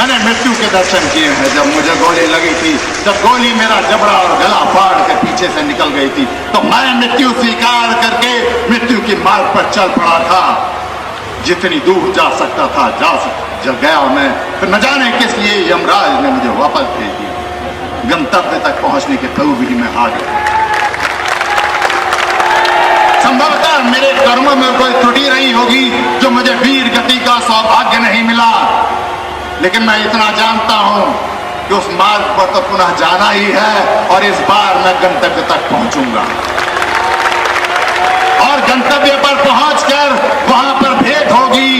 मैंने मृत्यु के दर्शन किए हैं। जब मुझे गोली लगी थी, जब गोली मेरा जबड़ा और गला फाड़ के पीछे से निकल गई थी, तो मैं मृत्यु स्वीकार करके मृत्यु की मार्ग पर चल पड़ा था। जितनी दूर जा सकता था जब गया मैं, फिर न जाने किस लिए यमराज ने मुझे वापस भेज दिया। गंतव्य तक पहुंचने के पूर्व ही मैं आ गया। संभवतः मेरे कर्मों में कोई त्रुटि रही होगी जो मुझे वीर गति का सौभाग्य नहीं मिला, लेकिन मैं इतना जानता हूं कि उस मार्ग पर तो पुनः जाना ही है और इस बार मैं गंतव्य तक पहुंचूंगा। और गंतव्य पर पहुंचकर वहां पर भेंट होगी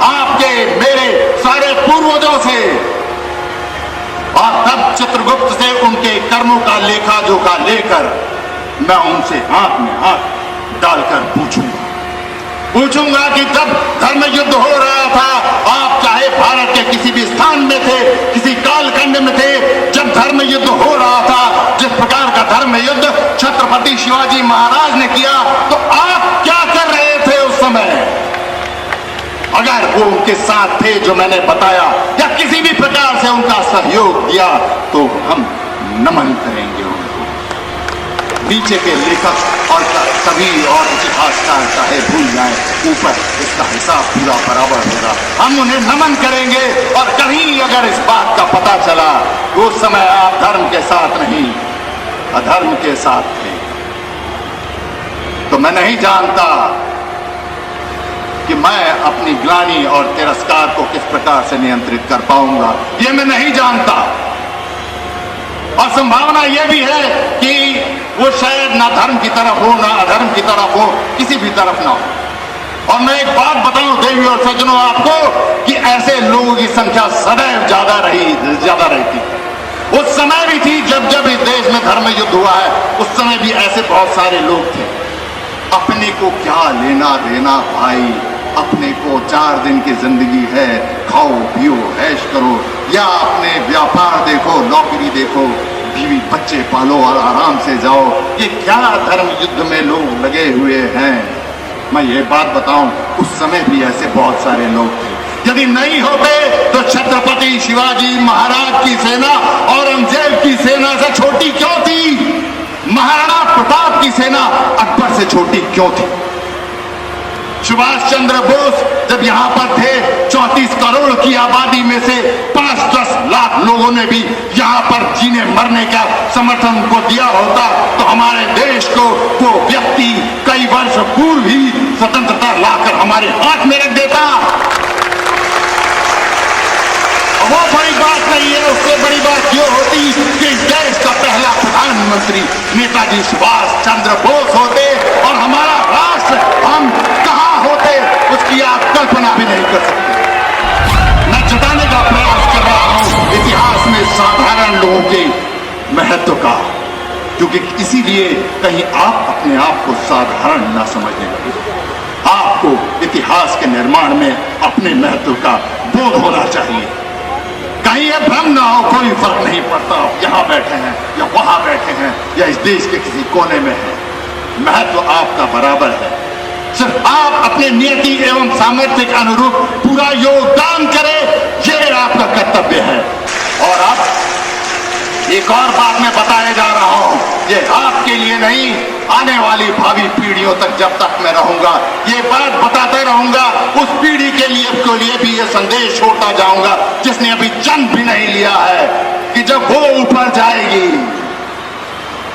आपके मेरे सारे पूर्वजों से, और तब चित्रगुप्त से उनके कर्मों का लेखा जोखा लेकर मैं उनसे हाथ में हाथ डालकर पूछूंगा कि जब धर्म युद्ध हो रहा था, आप चाहे भारत के किसी भी स्थान में थे, किसी कालखंड में थे, जब धर्म युद्ध हो रहा था, जिस प्रकार का धर्म युद्ध छत्रपति शिवाजी महाराज ने किया, तो आप क्या कर रहे थे उस समय? अगर वो उनके साथ थे जो मैंने बताया, या किसी भी प्रकार से उनका सहयोग दिया, तो हम नमन करेंगे उनको। नीचे के लेखक और सभी और इतिहासकार चाहे भूल जाए, ऊपर इसका हिसाब पूरा बराबर होगा। हम उन्हें नमन करेंगे। और कहीं अगर इस बात का पता चला कि उस समय आप धर्म के साथ नहीं, अधर्म के साथ थे, तो मैं नहीं जानता कि मैं अपनी ग्लानि और तिरस्कार को किस प्रकार से नियंत्रित कर पाऊंगा। ये मैं नहीं जानता। और संभावना यह भी है कि वो शायद ना धर्म की तरफ हो, ना अधर्म की तरफ हो, किसी भी तरफ ना हो। और मैं एक बात बताऊं देवी और सज्जनों आपको, कि ऐसे लोगों की संख्या सदैव ज्यादा रहती। उस समय भी थी जब जब इस देश में धर्म युद्ध हुआ है, उस समय भी ऐसे बहुत सारे लोग थे। अपने को क्या लेना देना भाई, अपने को 4 दिन की जिंदगी है, खाओ पियो ऐश करो, या अपने व्यापार देखो, नौकरी देखो, बीवी बच्चे पालो और आराम से जाओ। ये क्या धर्म युद्ध में लोग लगे हुए हैं। मैं ये बात बताऊं, उस समय भी ऐसे बहुत सारे लोग थे। यदि नहीं होते तो छत्रपति शिवाजी महाराज की सेना औरंगजेब की सेना से छोटी क्यों थी? महाराणा प्रताप की सेना अकबर से छोटी क्यों थी? सुभाष चंद्र बोस जब यहाँ पर थे, 34 करोड़ की आबादी में से 5-10 लाख लोगों ने भी यहाँ पर जीने मरने का समर्थन उनको दिया होता, तो हमारे देश को वो व्यक्ति कई वर्ष पूर्व ही स्वतंत्रता लाकर हमारे हाथ में रख देता। वो बड़ी बात नहीं है। उससे बड़ी बात ये होती कि देश का पहला प्रधानमंत्री नेताजी सुभाष चंद्र बोस होते, और हमारा राष्ट्र हम कहाँ होते उसकी आप कल्पना भी नहीं कर सकते। मैं जताने का प्रयास कर रहा हूं इतिहास में साधारण लोगों के महत्व का, क्योंकि इसीलिए कहीं आप अपने आप को साधारण ना समझने लगे। आपको इतिहास के निर्माण में अपने महत्व का बोध होना चाहिए। कहीं ये भ्रम ना हो, कोई फर्क नहीं पड़ता आप यहाँ बैठे हैं या वहां बैठे हैं या इस देश के किसी कोने में हैं, महत्व आपका बराबर है। सिर्फ आप अपने नियति एवं सामर्थ्य के अनुरूप पूरा योगदान करें, ये आपका कर्तव्य है। और अब एक और बात मैं बताने जा रहा हूं, ये आपके लिए नहीं, आने वाली भावी पीढ़ियों तक जब तक मैं रहूंगा ये बात बताते रहूंगा, उस पीढ़ी के लिए भी ये संदेश छोड़ता जाऊंगा जिसने अभी जन्म भी नहीं लिया है, कि जब वो ऊपर जाएगी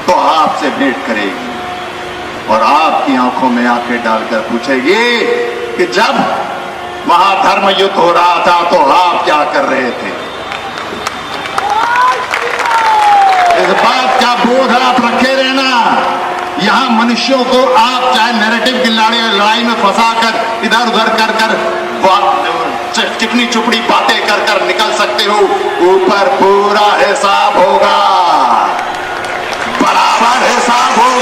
तो आपसे भेंट करेगी और आपकी आंखों में आंखें डालकर पूछेगी कि जब वहां धर्म युद्ध हो रहा था तो आप क्या कर रहे थे। इस बात का बोध आप रखे रहना। यहाँ मनुष्यों को आप चाहे नैरेटिव की लड़ाई में फंसाकर इधर उधर कर चिकनी चुपड़ी बातें कर निकल सकते हो, ऊपर पूरा हिसाब होगा, बराबर हिसाब होगा।